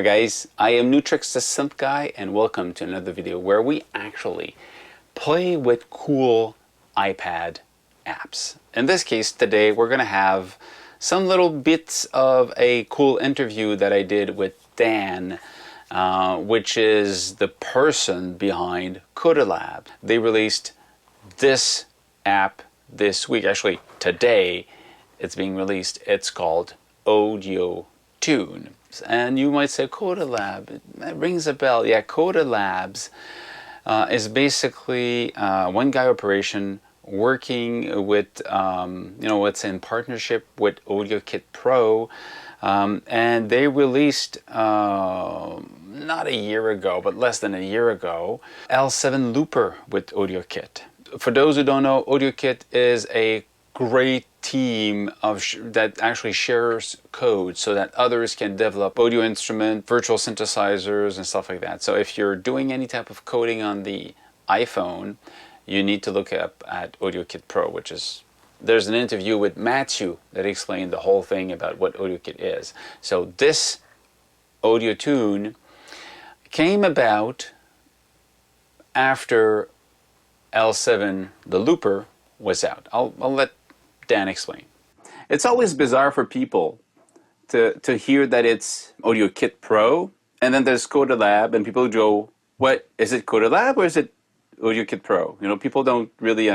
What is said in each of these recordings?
Hi guys, I am Nu-Trix the Synth Guy, and welcome to another video where we actually play with cool iPad apps. In this case today we're going to have some little bits of a cool interview that I did with Dan, which is the person behind Coda Labs. They released this app this week, actually today it's being released. It's called AudioTune. And you might say, Coda Lab, that rings a bell. Yeah, Coda Labs is basically one guy operation working with, it's in partnership with AudioKitpro. And they released, not a year ago, but less than a year ago, L7 Looper with AudioKit. For those who don't know, AudioKit is a great team of that actually shares code so that others can develop audio instrument, virtual synthesizers and stuff like that. So if you're doing any type of coding on the iPhone, you need to look up at AudioKitpro, which is, there's an interview with Matthew that explained the whole thing about what AudioKit is. So this AudioTune came about after L7, the looper, was out. I'll let Dan explain. It's always bizarre for people to hear that it's AudioKitpro, and then there's Coda Lab, and people go, what, is it Coda Lab or is it AudioKitpro? You know, people don't really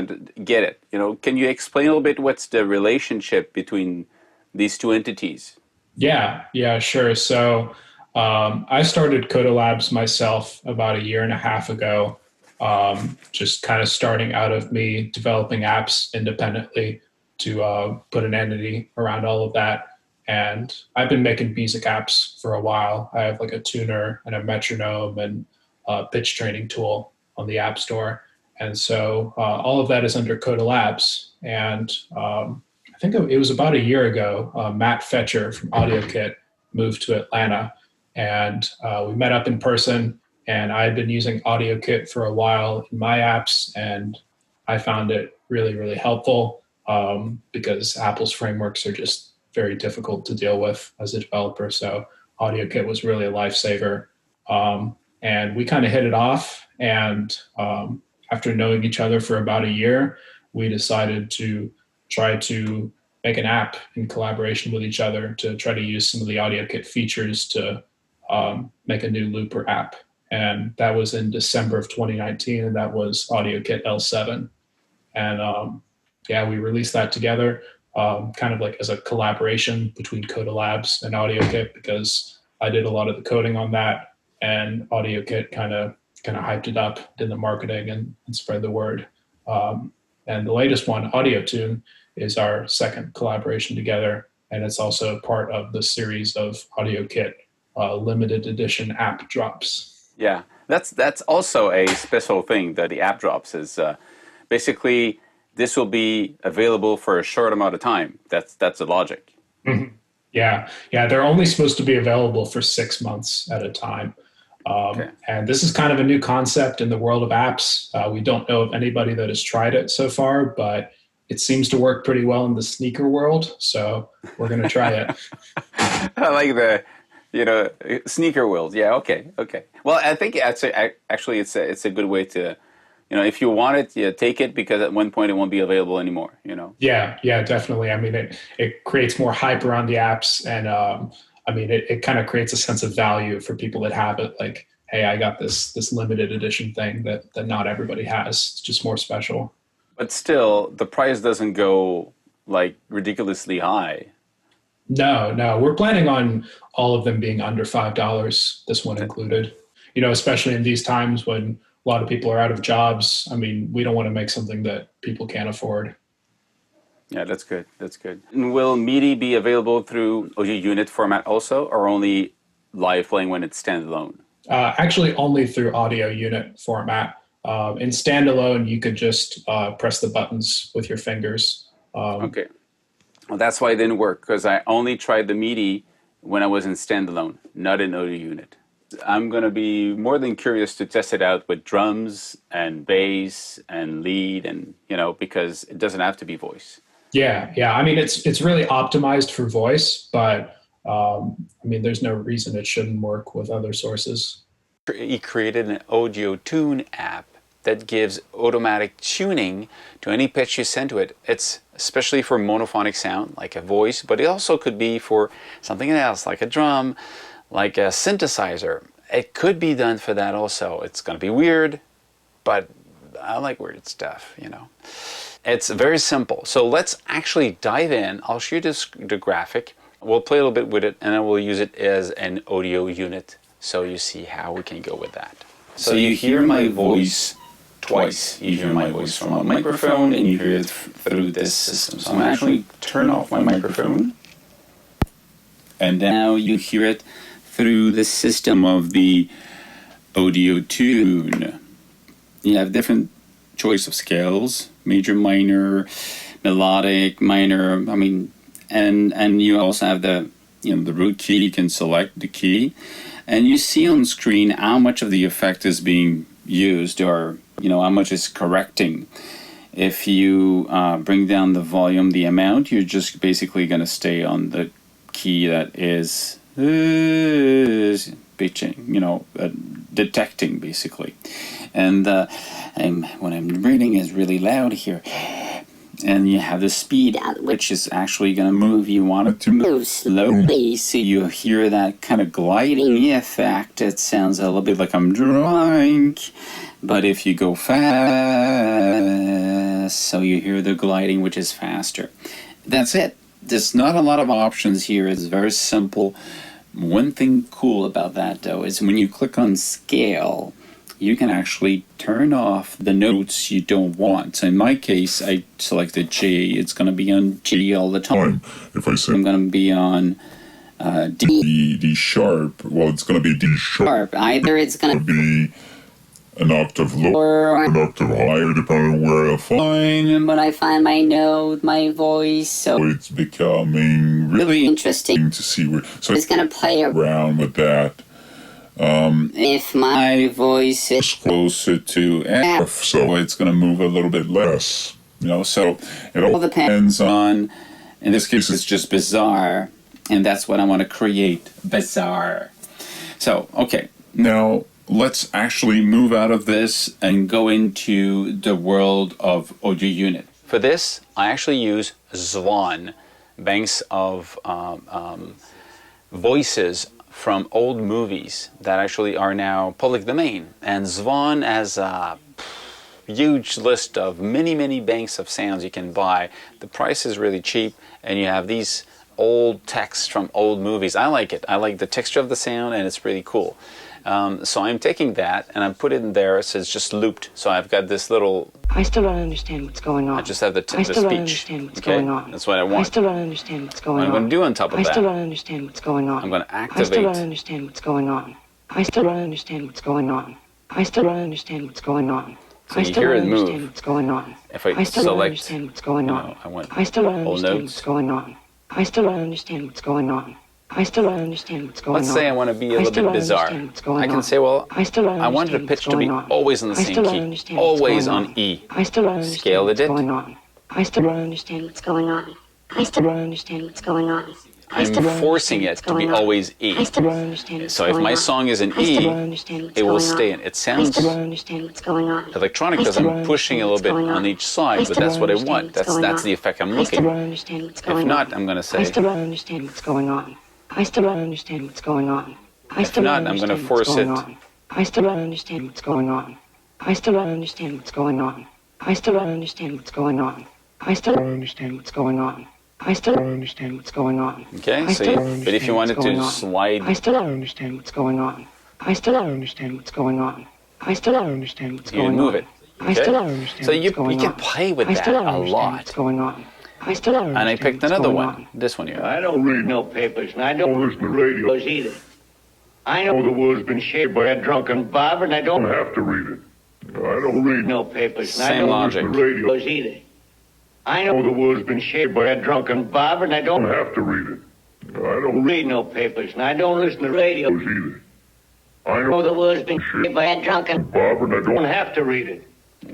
get it. You know, can you explain a little bit what's the relationship between these two entities? Yeah, sure. So I started Coda Labs myself about 1.5 years ago, just kind of starting out of me developing apps independently to put an entity around all of that. And I've been making music apps for a while. I have like a tuner and a metronome and a pitch training tool on the App Store. And so all of that is under Coda Labs. And I think it was about 1 year ago, Matt Fetcher from AudioKit moved to Atlanta. And we met up in person, and I had been using AudioKit for a while in my apps, and I found it really, really helpful because Apple's frameworks are just very difficult to deal with as a developer. So AudioKit was really a lifesaver. And we kind of hit it off. And after knowing each other for about 1 year, we decided to try to make an app in collaboration with each other to try to use some of the AudioKit features to make a new looper app. And that was in December of 2019, and that was AudioKit L7. And we released that together, kind of like as a collaboration between Coda Labs and AudioKit, because I did a lot of the coding on that, and AudioKit kind of hyped it up, did the marketing and spread the word. And the latest one, AudioTune, is our second collaboration together, and it's also part of the series of AudioKit limited edition app drops. Yeah, that's also a special thing that the app drops is basically this will be available for a short amount of time. That's the logic. Mm-hmm. Yeah, they're only supposed to be available for 6 months at a time. Okay. And this is kind of a new concept in the world of apps. We don't know of anybody that has tried it so far, but it seems to work pretty well in the sneaker world. So we're going to try it. I like the, sneaker world. Yeah. Okay. Well, I think actually it's a good way to, if you want it, you take it, because at one point it won't be available anymore, Yeah, definitely. I mean, it creates more hype around the apps, and it kind of creates a sense of value for people that have it. Like, hey, I got this limited edition thing that not everybody has. It's just more special. But still, the price doesn't go like ridiculously high. No, we're planning on all of them being under $5, this one included. Especially in these times when a lot of people are out of jobs. I mean, we don't want to make something that people can't afford. Yeah, that's good. And will MIDI be available through audio unit format also, or only live playing when it's standalone? Actually, only through audio unit format. In standalone, you could just press the buttons with your fingers. Okay. Well, that's why it didn't work, because I only tried the MIDI when I was in standalone, not in audio unit. I'm going to be more than curious to test it out with drums and bass and lead, and because it doesn't have to be voice. Yeah. I mean, it's really optimized for voice, but I mean, there's no reason it shouldn't work with other sources. He created an AudioTune app that gives automatic tuning to any pitch you send to it. It's especially for monophonic sound, like a voice, but it also could be for something else, like a drum, like a synthesizer. It could be done for that also. It's going to be weird, but I like weird stuff, you know. It's very simple. So let's actually dive in. I'll show you the graphic. We'll play a little bit with it, and then we'll use it as an audio unit so you see how we can go with that. So you hear my voice twice. You hear my voice from a microphone, and you hear it through this system. So I'm actually turn off my microphone, and now you hear it through the system of the AudioTune. You have different choice of scales, major, minor, melodic, minor, I mean, and you also have the, you know, the root key. You can select the key, and you see on screen how much of the effect is being used, or, you know, how much is correcting. If you bring down the volume, the amount, you're just basically going to stay on the key that is pitching, you know, detecting basically. And what I'm reading is really loud here. And you have the speed at which is actually going to move. You want it to move slowly, so you hear that kind of gliding effect. It sounds a little bit like I'm drawing, but if you go fast, so you hear the gliding, which is faster. That's it. There's not a lot of options here. It's very simple. One thing cool about that, though, is when you click on scale, you can actually turn off the notes you don't want. So in my case, I selected G. It's going to be on G all the time. If I say I'm going to be on D. D sharp, well, it's going to be D sharp. Either it's going to be an octave lower or an octave higher, depending on where I find. But I find my note, my voice, so it's becoming really interesting to see where. So it's going to play around with that. If my voice is closer to F, so it's going to move a little bit less, you know, so it all depends on, in this case it's just bizarre, and that's what I want to create, bizarre. So, okay, now let's actually move out of this and go into the world of audio unit. For this, I actually use Zwan, banks of voices from old movies that actually are now public domain. And Zwan has a huge list of many banks of sounds you can buy. The price is really cheap, and you have these old texts from old movies. I like it. I like the texture of the sound, and it's really cool. So I'm taking that and I put it in there. It says just looped. So I've got this little. I still don't understand what's going on. I just have the speech. I still don't understand what's going on. That's what I want. I still don't understand what's going on. What I'm going to do on top of that. I still don't understand what's going on. I'm going to activate. I still don't understand what's going on. I still don't understand what's going on. I still don't understand what's going on. So you hear it move. What's going on. If I still don't understand what's going on. I want I still don't whole understand notes. what's going on. I still don't understand what's going on. I still don't understand what's going on. Let's say I want to be a little bit bizarre. I can say, well, I want the pitch to be always in the same key, always on E. I still don't understand Scale it. I still don't understand what's going on. I still don't understand what's going on. I'm forcing it to be always E. I still don't understand what's So if my song is in E, it will stay in. It sounds electronic because I'm pushing a little bit on each side, but that's what I want. That's the effect I'm looking for. If not, I'm going to say. I still don't understand what's going on. I still don't understand what's going on. If not, I'm going to force it. I still don't understand what's going on. I still don't understand what's going on. I still don't understand what's going on. I still don't understand what's going on. I still don't understand what's going on. Okay, so but if you wanted to slide, I still don't understand what's going on. I still don't understand what's going on. I still don't understand what's going on. You move it. I still don't understand. So you can play with that a lot. Going on. I still don't understand. And I picked another one. This one here. I don't read no papers, and I don't listen to radio either. I know the world's been shaped by a drunken barber, and I don't have to read it. I don't read no papers, and I don't listen to radio either. I know the world's been shaped by a drunken barber, and I don't have to read it. I don't read no papers, and I don't listen to radio either. I know the world's been shaped by a drunken barber, and I don't have to read it.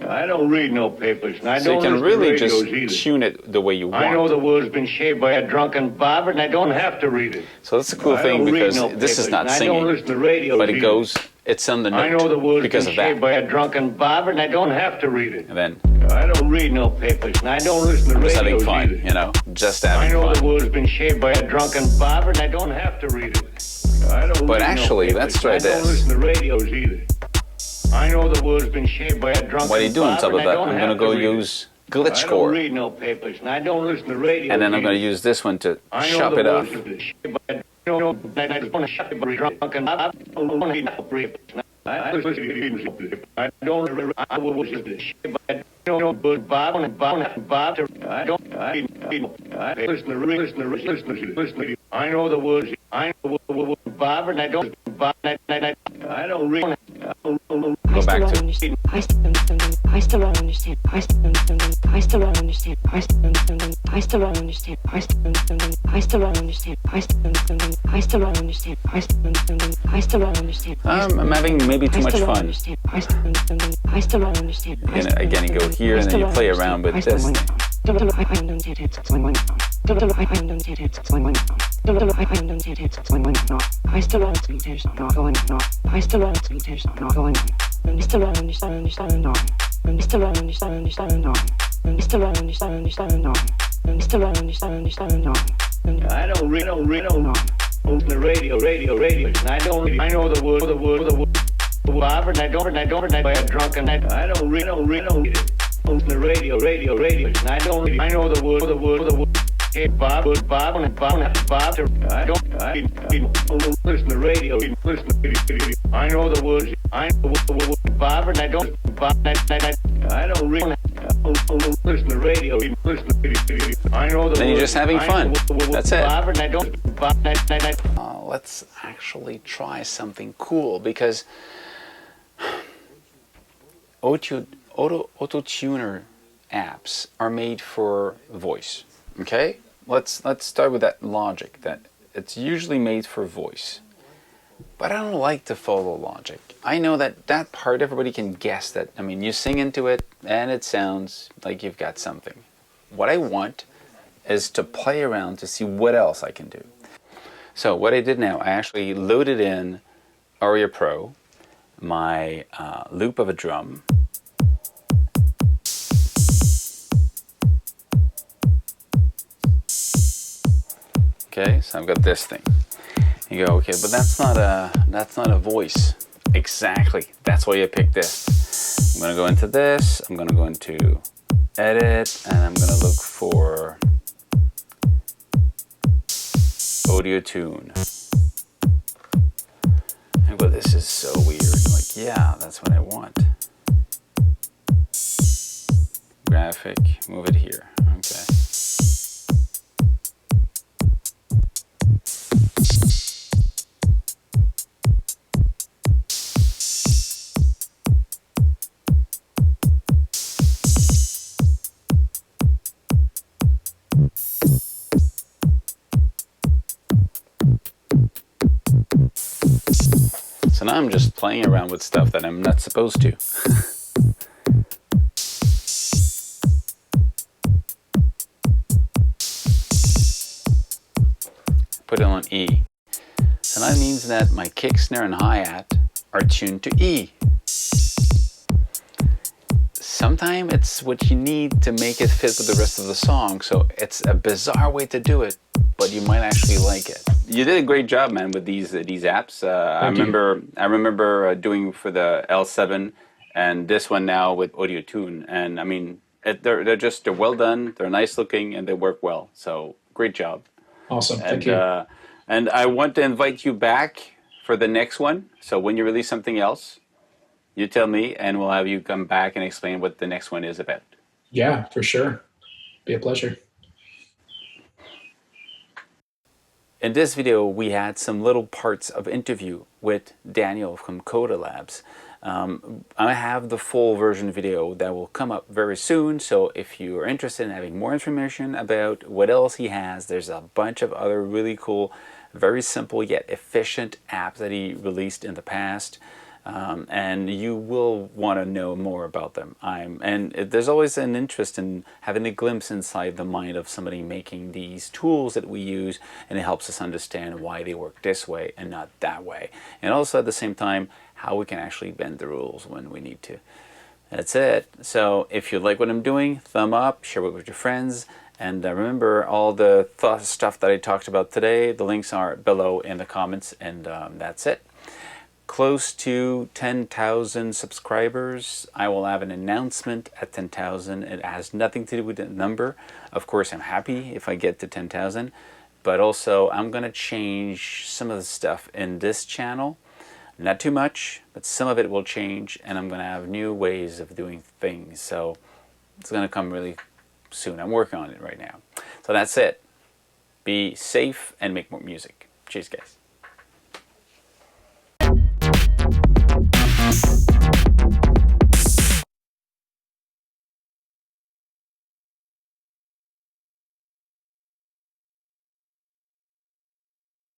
I don't read no papers, and I So you don't can listen to really radios just either. tune it the way you want. I know the world's been shaped by a drunken barber, and I don't have to read it. So that's a cool I thing don't read because no this is papers, not and I don't singing, listen to radios but it either. goes, it's on the I know the note world's because been of that. shaped by a drunken barber, and I don't have to read it. And then I don't read no papers, and I don't listen to just radios having fun, either. you know, just I having know the fun. world's been shaped by a drunken barber, and I don't have to read it. I don't But read actually, no papers, let's try and I don't this. listen to radios either. I know the world's been shaped by a drunken What do you do on top barber, of and I that? don't I'm have going to go read it. use glitch I don't score. read no papers, and I don't listen to radios And then I'm either. going to use this one to I know chop the it up. world's been shaped by a drunken barber, and I don't read no papers. I listen to I don't I will listen to shit, but I don't know Bob and Bob. I don't. I listen to. I know the words. I know Bob and I don't. Bob. I don't read. Go back to. I still don't understand. I still don't understand. I still don't understand. I still don't understand. I still don't understand. I still don't understand. I still don't understand. I still don't understand. I still don't understand. I still don't understand. I still don't understand. I'm having maybe too much fun. I still don't understand. I still don't understand. Again, you go here and then you play around with this thing. I still don't see there's not going on. I still don't see there's not going on. And I still don't understand on. And I still don't understand on. And I still don't understand on. And I still don't understand on. I don't read no the radio. And I don't. I know the word. Bob and I don't. By a drunken. I don't read no the radio. And I don't. I know the word. Hey Bob and Bob. I don't listen to radio. I know the words. I know Bob and I don't. Bob. I don't read. Listen to radio. I know the. Then you're just having fun. That's it. Bob and I don't. Bob. Let's actually try something cool because auto-tuner apps are made for voice. Okay, let's start with that logic that it's usually made for voice, but I don't like to follow logic. I know that part everybody can guess that. I mean, you sing into it and it sounds like you've got something. What I want is to play around to see what else I can do. So what I did now, I actually loaded in AudioKitpro, my loop of a drum. Okay, so I've got this thing. You go, okay, but that's not a voice. Exactly. That's why I picked this. I'm gonna go into this. I'm gonna go into edit, and I'm gonna look for AudioTune. And but this is so weird. I'm like, yeah, that's what I want. Graphic, move it here. Okay. So now I'm just playing around with stuff that I'm not supposed to. Put it on E. So that means that my kick, snare, and hi-hat are tuned to E. Sometimes it's what you need to make it fit with the rest of the song, so it's a bizarre way to do it, but you might actually like it. You did a great job, man, with these apps. I remember doing for the L7 and this one now with AudioTune, and I mean they're well done, they're nice looking, and they work well. So great job. Awesome, thank you. And I want to invite you back for the next one. So when you release something else, you tell me, and we'll have you come back and explain what the next one is about. Yeah, for sure. Be a pleasure. In this video, we had some little parts of interview with Daniel from Coda Labs. I have the full version video that will come up very soon, so if you are interested in having more information about what else he has, there's a bunch of other really cool, very simple yet efficient apps that he released in the past. and you will want to know more about them. There's always an interest in having a glimpse inside the mind of somebody making these tools that we use, and it helps us understand why they work this way and not that way. And also at the same time, how we can actually bend the rules when we need to. That's it. So if you like what I'm doing, thumb up, share it with your friends, and remember all the stuff that I talked about today, the links are below in the comments, and that's it. Close to 10,000 subscribers, I will have an announcement at 10,000. It has nothing to do with the number. Of course, I'm happy if I get to 10,000, but also I'm going to change some of the stuff in this channel. Not too much, but some of it will change, and I'm going to have new ways of doing things. So it's going to come really soon. I'm working on it right now. So that's it. Be safe and make more music. Cheers, guys.